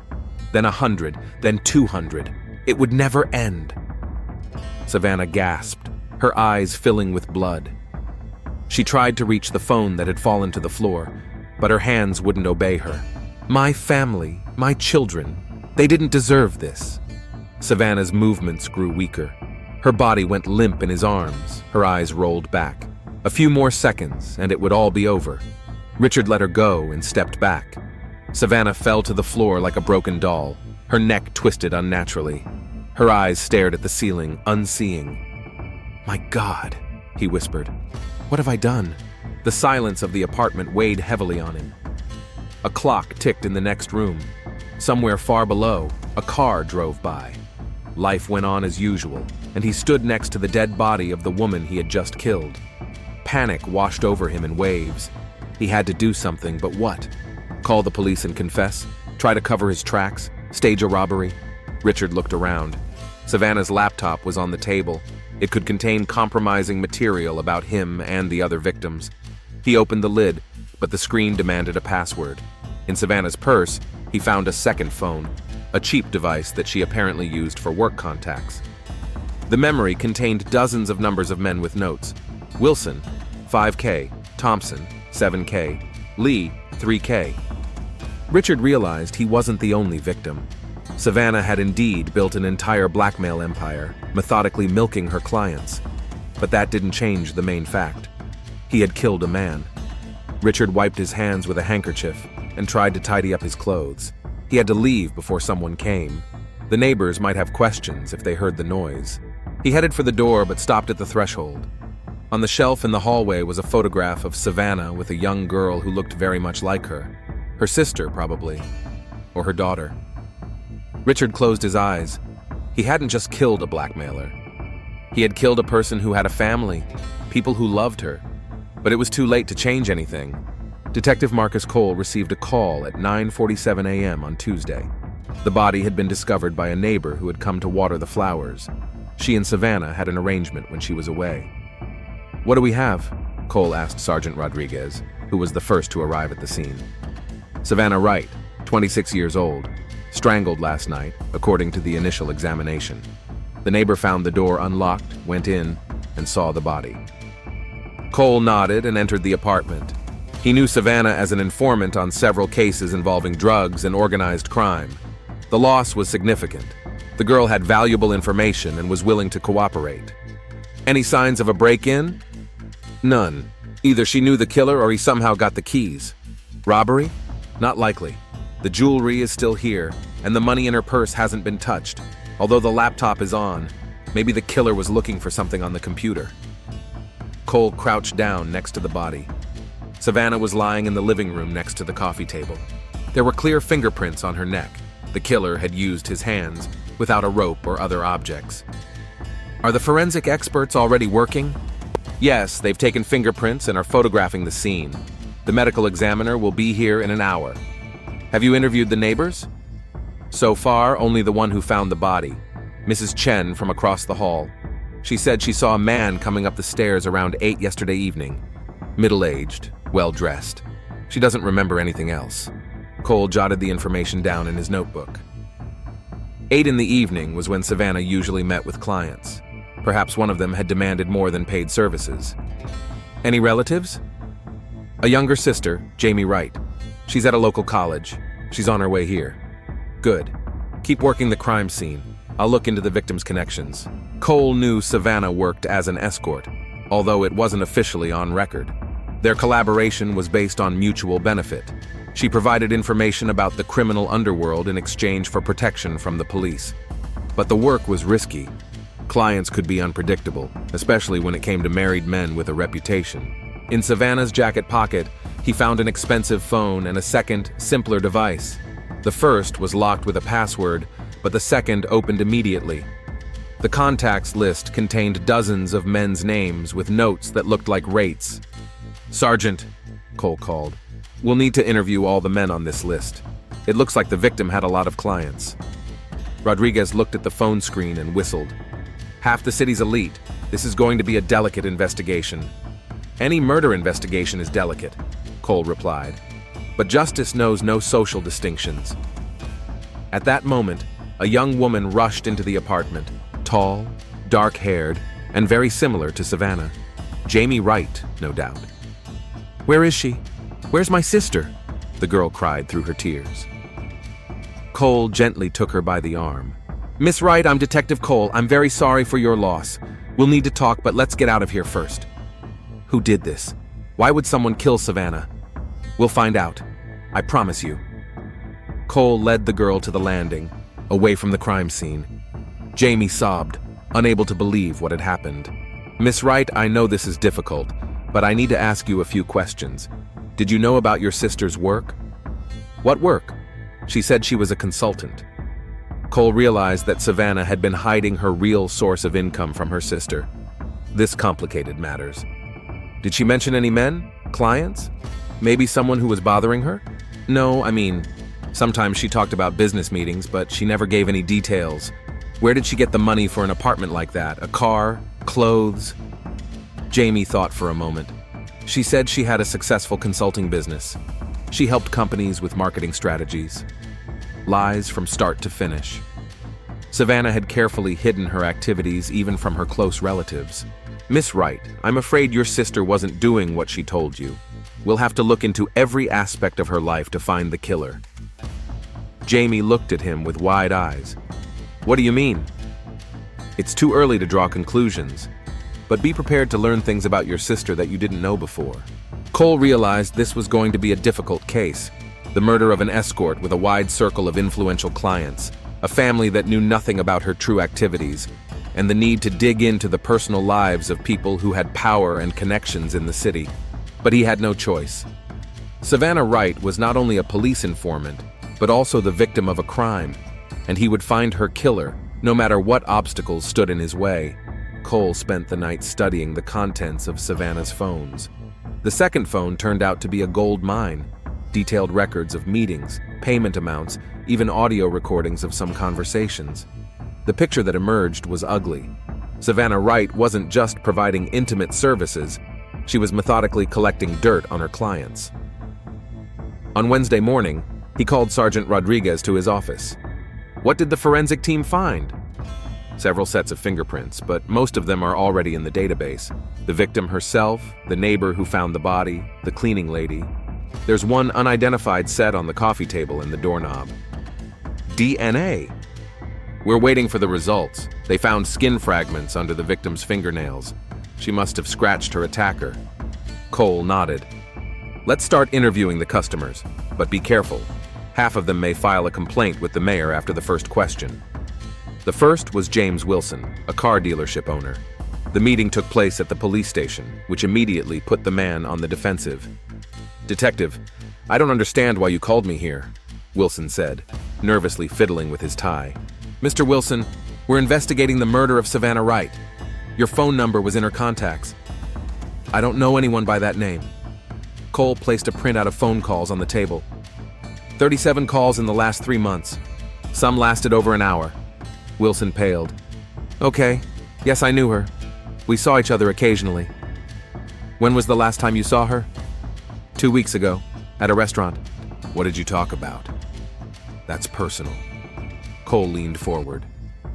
Then 100, then 200. It would never end. Savannah gasped, her eyes filling with blood. She tried to reach the phone that had fallen to the floor, but her hands wouldn't obey her. My family, my children, they didn't deserve this. Savannah's movements grew weaker. Her body went limp in his arms, her eyes rolled back. A few more seconds, and it would all be over. Richard let her go and stepped back. Savannah fell to the floor like a broken doll, her neck twisted unnaturally. Her eyes stared at the ceiling, unseeing. My God, he whispered. What have I done? The silence of the apartment weighed heavily on him. A clock ticked in the next room. Somewhere far below, a car drove by. Life went on as usual, and he stood next to the dead body of the woman he had just killed. Panic washed over him in waves. He had to do something, but what? Call the police and confess? Try to cover his tracks? Stage a robbery? Richard looked around. Savannah's laptop was on the table. It could contain compromising material about him and the other victims. He opened the lid, but the screen demanded a password. In Savannah's purse, he found a second phone, a cheap device that she apparently used for work contacts. The memory contained dozens of numbers of men with notes. Wilson, 5K, Thompson, 7K, Lee, 3K. Richard realized he wasn't the only victim. Savannah had indeed built an entire blackmail empire, methodically milking her clients. But that didn't change the main fact. He had killed a man. Richard wiped his hands with a handkerchief and tried to tidy up his clothes. He had to leave before someone came. The neighbors might have questions if they heard the noise. He headed for the door but stopped at the threshold. On the shelf in the hallway was a photograph of Savannah with a young girl who looked very much like her. Her sister, probably. Or her daughter. Richard closed his eyes. He hadn't just killed a blackmailer. He had killed a person who had a family, people who loved her. But it was too late to change anything. Detective Marcus Cole received a call at 9:47 a.m. on Tuesday. The body had been discovered by a neighbor who had come to water the flowers. She and Savannah had an arrangement when she was away. What do we have? Cole asked Sergeant Rodriguez, who was the first to arrive at the scene. Savannah Wright, 26 years old, strangled last night, according to the initial examination. The neighbor found the door unlocked, went in, and saw the body. Cole nodded and entered the apartment. He knew Savannah as an informant on several cases involving drugs and organized crime. The loss was significant. The girl had valuable information and was willing to cooperate. Any signs of a break-in? None. Either she knew the killer or he somehow got the keys. Robbery? Not likely. The jewelry is still here, and the money in her purse hasn't been touched. Although the laptop is on, maybe the killer was looking for something on the computer. Cole crouched down next to the body. Savannah was lying in the living room next to the coffee table. There were clear fingerprints on her neck. The killer had used his hands, without a rope or other objects. Are the forensic experts already working? Yes, they've taken fingerprints and are photographing the scene. The medical examiner will be here in an hour. Have you interviewed the neighbors? So far, only the one who found the body, Mrs. Chen from across the hall. She said she saw a man coming up the stairs around 8 yesterday evening. Middle-aged, well-dressed. She doesn't remember anything else. Cole jotted the information down in his notebook. 8 in the evening was when Savannah usually met with clients. Perhaps one of them had demanded more than paid services. Any relatives? A younger sister, Jamie Wright. She's at a local college. She's on her way here. Good. Keep working the crime scene. I'll look into the victim's connections. Cole knew Savannah worked as an escort, although it wasn't officially on record. Their collaboration was based on mutual benefit. She provided information about the criminal underworld in exchange for protection from the police. But the work was risky. Clients could be unpredictable, especially when it came to married men with a reputation. In Savannah's jacket pocket, he found an expensive phone and a second, simpler device. The first was locked with a password, but the second opened immediately. The contacts list contained dozens of men's names with notes that looked like rates. "Sergeant," Cole called, "we'll need to interview all the men on this list. It looks like the victim had a lot of clients." Rodriguez looked at the phone screen and whistled. "Half the city's elite. This is going to be a delicate investigation." "Any murder investigation is delicate," Cole replied. "But justice knows no social distinctions." At that moment, a young woman rushed into the apartment, tall, dark-haired, and very similar to Savannah. Jamie Wright, no doubt. "Where is she? Where's my sister?" the girl cried through her tears. Cole gently took her by the arm. "Miss Wright, I'm Detective Cole. I'm very sorry for your loss. We'll need to talk, but let's get out of here first." "Who did this? Why would someone kill Savannah?" "We'll find out. I promise you." Cole led the girl to the landing, away from the crime scene. Jamie sobbed, unable to believe what had happened. "Miss Wright, I know this is difficult, but I need to ask you a few questions. Did you know about your sister's work?" "What work?" She said she was a consultant. Cole realized that Savannah had been hiding her real source of income from her sister. This complicated matters. "Did she mention any men? Clients? Maybe someone who was bothering her?" "No, sometimes she talked about business meetings, but she never gave any details. Where did she get the money for an apartment like that? A car? Clothes?" Jamie thought for a moment. She said she had a successful consulting business. She helped companies with marketing strategies. Lies from start to finish. Savannah had carefully hidden her activities even from her close relatives. "Miss Wright, I'm afraid your sister wasn't doing what she told you. We'll have to look into every aspect of her life to find the killer." Jamie looked at him with wide eyes. "What do you mean?" "It's too early to draw conclusions, but be prepared to learn things about your sister that you didn't know before." Cole realized this was going to be a difficult case. The murder of an escort with a wide circle of influential clients, a family that knew nothing about her true activities, and the need to dig into the personal lives of people who had power and connections in the city. But he had no choice. Savannah Wright was not only a police informant, but also the victim of a crime, and he would find her killer, no matter what obstacles stood in his way. Cole spent the night studying the contents of Savannah's phones. The second phone turned out to be a gold mine. Detailed records of meetings, payment amounts, even audio recordings of some conversations. The picture that emerged was ugly. Savannah Wright wasn't just providing intimate services, she was methodically collecting dirt on her clients. On Wednesday morning, he called Sergeant Rodriguez to his office. "What did the forensic team find?" "Several sets of fingerprints, but most of them are already in the database. The victim herself, the neighbor who found the body, the cleaning lady. There's one unidentified set on the coffee table and the doorknob." "DNA?" "We're waiting for the results. They found skin fragments under the victim's fingernails. She must have scratched her attacker. Cole nodded. Let's start interviewing the customers, but be careful. Half of them may file a complaint with the mayor after the first question. The first was James Wilson, a car dealership owner. The meeting took place at the police station, which immediately put the man on the defensive. "Detective, I don't understand why you called me here," Wilson said, nervously fiddling with his tie. "Mr. Wilson, we're investigating the murder of Savannah Wright. Your phone number was in her contacts." "I don't know anyone by that name." Cole placed a printout of phone calls on the table. 37 calls in the last 3 months. Some lasted over an hour. Wilson paled. "Okay, yes, I knew her. We saw each other occasionally." "When was the last time you saw her?" 2 weeks ago, at a restaurant." "What did you talk about?" "That's personal." Cole leaned forward.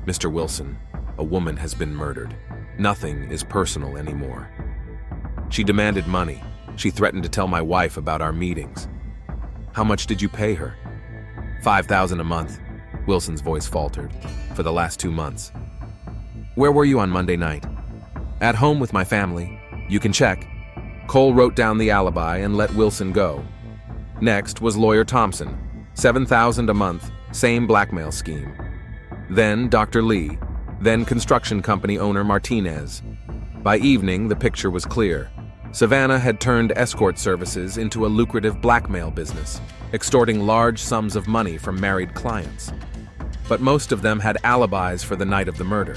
"Mr. Wilson, a woman has been murdered. Nothing is personal anymore. She demanded money. She threatened to tell my wife about our meetings." "How much did you pay her?" $5,000 a month," Wilson's voice faltered, "for the last 2 months." "Where were you on Monday night?" "At home with my family. You can check." Cole wrote down the alibi and let Wilson go. Next was Lawyer Thompson, $7,000 a month, same blackmail scheme. Then Dr. Lee, then construction company owner Martinez. By evening, the picture was clear. Savannah had turned escort services into a lucrative blackmail business, extorting large sums of money from married clients. But most of them had alibis for the night of the murder.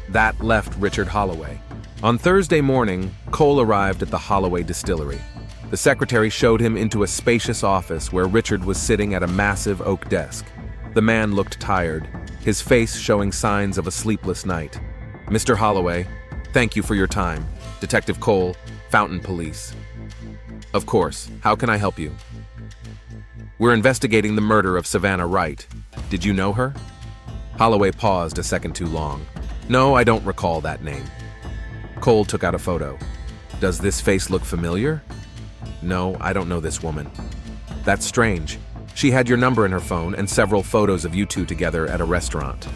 That left Richard Holloway. On Thursday morning, Cole arrived at the Holloway distillery. The secretary showed him into a spacious office where Richard was sitting at a massive oak desk. The man looked tired, his face showing signs of a sleepless night. "Mr. Holloway, thank you for your time. Detective Cole, Fountain Police." "Of course. How can I help you?" "We're investigating the murder of Savannah Wright. Did you know her?" Holloway paused a second too long. "No, I don't recall that name." Cole took out a photo. "Does this face look familiar?" "No, I don't know this woman." "That's strange. She had your number in her phone and several photos of you two together at a restaurant."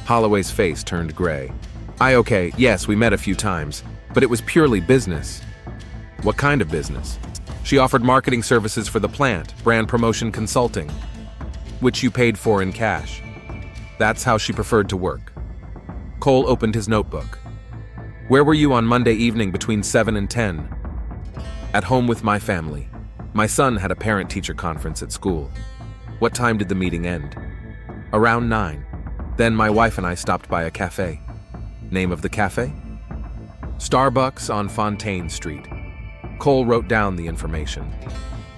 Holloway's face turned gray. Okay, yes, we met a few times, but it was purely business." "What kind of business?" "She offered marketing services for the plant, brand promotion consulting, which you paid for in cash. That's how she preferred to work." Cole opened his notebook. "Where were you on Monday evening between 7 and 10? "At home with my family. My son had a parent-teacher conference at school." "What time did the meeting end?" "Around 9. Then my wife and I stopped by a cafe." "Name of the cafe?" "Starbucks on Fontaine Street." Cole wrote down the information.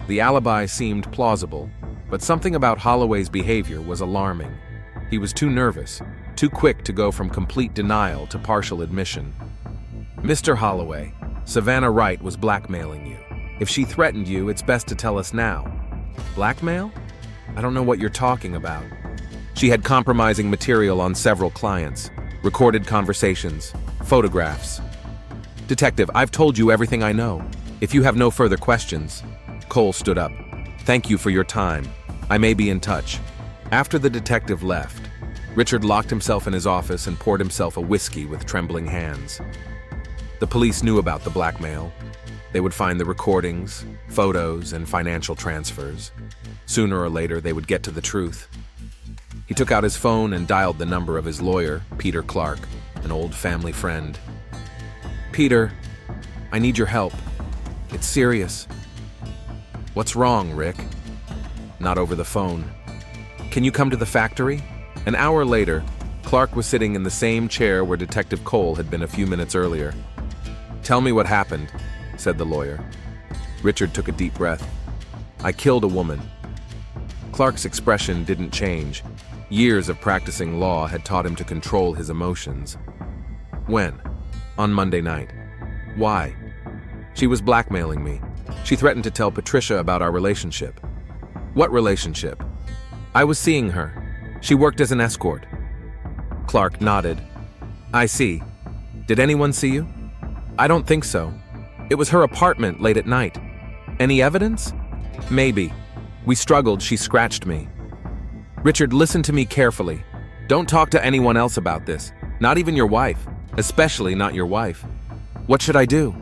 The alibi seemed plausible, but something about Holloway's behavior was alarming. He was too nervous, too quick to go from complete denial to partial admission. "Mr. Holloway, Savannah Wright was blackmailing you. If she threatened you, it's best to tell us now." "Blackmail? I don't know what you're talking about." "She had compromising material on several clients, recorded conversations, photographs." "Detective, I've told you everything I know. If you have no further questions." Cole stood up. "Thank you for your time. I may be in touch." After the detective left, Richard locked himself in his office and poured himself a whiskey with trembling hands. The police knew about the blackmail. They would find the recordings, photos, and financial transfers. Sooner or later, they would get to the truth. He took out his phone and dialed the number of his lawyer, Peter Clark, an old family friend. "Peter, I need your help. It's serious." "What's wrong, Rick?" "Not over the phone." "Can you come to the factory?" An hour later, Clark was sitting in the same chair where Detective Cole had been a few minutes earlier. "Tell me what happened," said the lawyer. Richard took a deep breath. "I killed a woman." Clark's expression didn't change. Years of practicing law had taught him to control his emotions. "When?" "On Monday night." "Why?" "She was blackmailing me. She threatened to tell Patricia about our relationship." "What relationship?" "I was seeing her. She worked as an escort." Clark nodded. "I see. Did anyone see you?" "I don't think so. It was her apartment late at night." "Any evidence?" "Maybe. We struggled, she scratched me." "Richard, listen to me carefully. Don't talk to anyone else about this, not even your wife, especially not your wife." "What should I do?"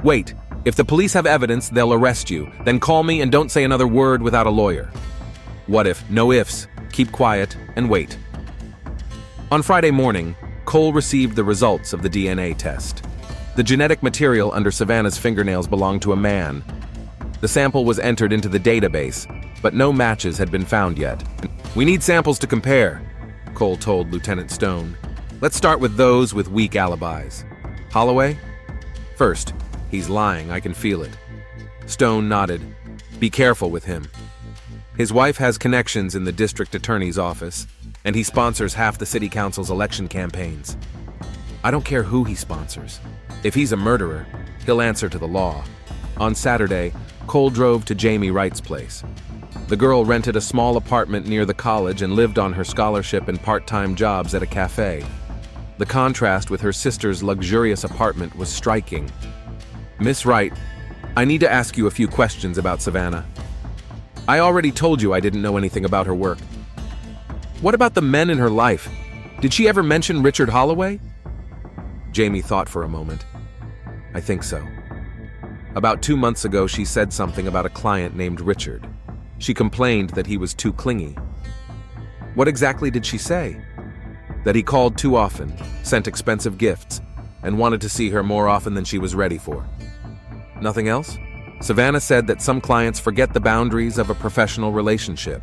"Wait, If the police have evidence, they'll arrest you. Then call me and don't say another word without a lawyer. What if? No ifs. Keep quiet and wait. On Friday morning, Cole received the results of the DNA test. The genetic material under Savannah's fingernails belonged to a man. The sample was entered into the database, but no matches had been found yet. We need samples to compare, Cole told Lieutenant Stone. Let's start with those with weak alibis. Holloway? First, he's lying, I can feel it. Stone nodded. Be careful with him. His wife has connections in the district attorney's office, and he sponsors half the city council's election campaigns. I don't care who he sponsors. If he's a murderer, he'll answer to the law. On Saturday, Cole drove to Jamie Wright's place. The girl rented a small apartment near the college and lived on her scholarship and part-time jobs at a cafe. The contrast with her sister's luxurious apartment was striking. Miss Wright, I need to ask you a few questions about Savannah. I already told you I didn't know anything about her work. What about the men in her life? Did she ever mention Richard Holloway? Jamie thought for a moment. I think so. About 2 months ago, she said something about a client named Richard. She complained that he was too clingy. What exactly did she say? That he called too often, sent expensive gifts, and wanted to see her more often than she was ready for. Nothing else? Savannah said that some clients forget the boundaries of a professional relationship.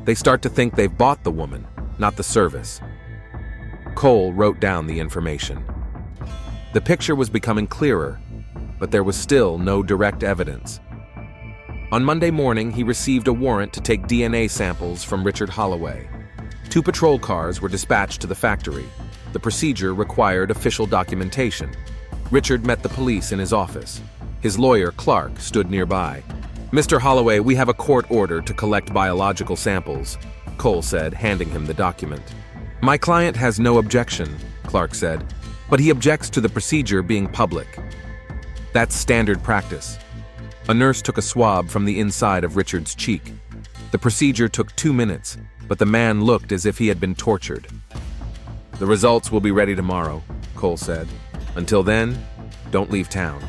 They start to think they've bought the woman, not the service. Cole wrote down the information. The picture was becoming clearer, but there was still no direct evidence. On Monday morning, he received a warrant to take DNA samples from Richard Holloway. 2 patrol cars were dispatched to the factory. The procedure required official documentation. Richard met the police in his office. His lawyer, Clark, stood nearby. Mr. Holloway, we have a court order to collect biological samples, Cole said, handing him the document. My client has no objection, Clark said, but he objects to the procedure being public. That's standard practice. A nurse took a swab from the inside of Richard's cheek. The procedure took 2 minutes, but the man looked as if he had been tortured. The results will be ready tomorrow, Cole said. Until then, don't leave town.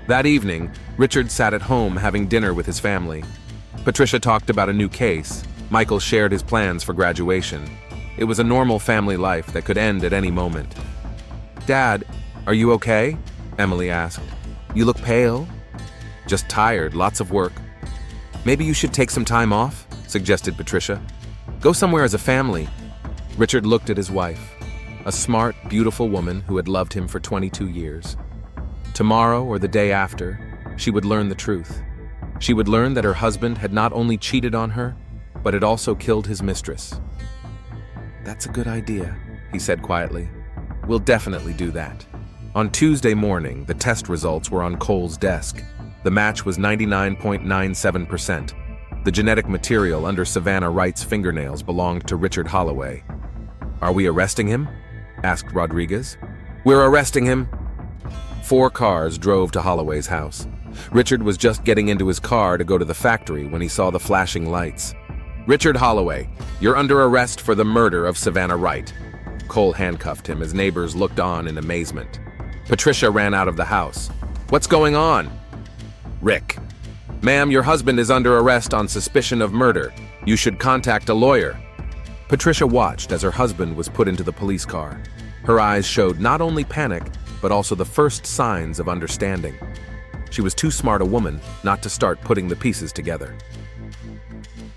That evening, Richard sat at home having dinner with his family. Patricia talked about a new case. Michael shared his plans for graduation. It was a normal family life that could end at any moment. Dad, are you okay? Emily asked. You look pale. Just tired, lots of work. Maybe you should take some time off, suggested Patricia. Go somewhere as a family. Richard looked at his wife, a smart, beautiful woman who had loved him for 22 years. Tomorrow or the day after, she would learn the truth. She would learn that her husband had not only cheated on her, but had also killed his mistress. That's a good idea, he said quietly. We'll definitely do that. On Tuesday morning, the test results were on Cole's desk. The match was 99.97%. The genetic material under Savannah Wright's fingernails belonged to Richard Holloway. Are we arresting him? Asked Rodriguez. We're arresting him. 4 cars drove to Holloway's house. Richard was just getting into his car to go to the factory when he saw the flashing lights. Richard Holloway, you're under arrest for the murder of Savannah Wright. Cole handcuffed him as neighbors looked on in amazement. Patricia ran out of the house. What's going on? Rick. Ma'am, your husband is under arrest on suspicion of murder. You should contact a lawyer. Patricia watched as her husband was put into the police car. Her eyes showed not only panic, but also the first signs of understanding. She was too smart a woman not to start putting the pieces together.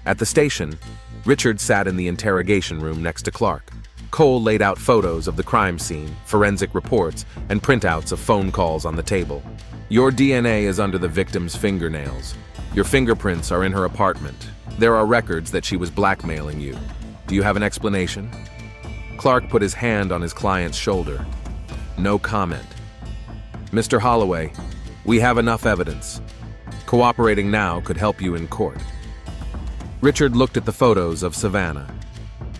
At the station, Richard sat in the interrogation room next to Clark. Cole laid out photos of the crime scene, forensic reports, and printouts of phone calls on the table. Your DNA is under the victim's fingernails. Your fingerprints are in her apartment. There are records that she was blackmailing you. Do you have an explanation? Clark put his hand on his client's shoulder. No comment. Mr. Holloway, we have enough evidence. Cooperating now could help you in court. Richard looked at the photos of Savannah.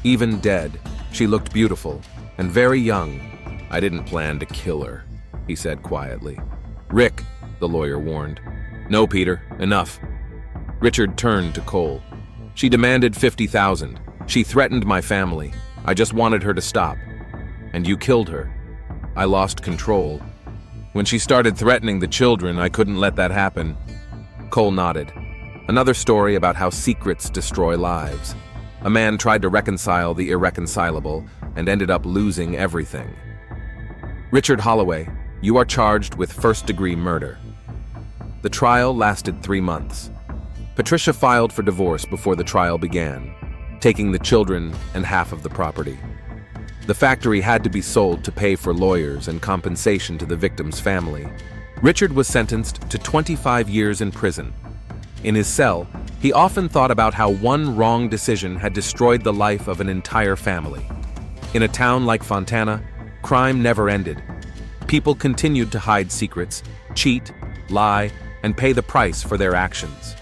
Even dead, she looked beautiful and very young. I didn't plan to kill her, he said quietly. Rick, the lawyer warned. No, Peter, enough. Richard turned to Cole. She demanded $50,000. She threatened my family. I just wanted her to stop. And you killed her. I lost control. When she started threatening the children, I couldn't let that happen. Cole nodded. Another story about how secrets destroy lives. A man tried to reconcile the irreconcilable and ended up losing everything. Richard Holloway, you are charged with first-degree murder. The trial lasted 3 months. Patricia filed for divorce before the trial began, taking the children and half of the property. The factory had to be sold to pay for lawyers and compensation to the victim's family. Richard was sentenced to 25 years in prison. In his cell, he often thought about how one wrong decision had destroyed the life of an entire family. In a town like Fontana, crime never ended. People continued to hide secrets, cheat, lie, and pay the price for their actions.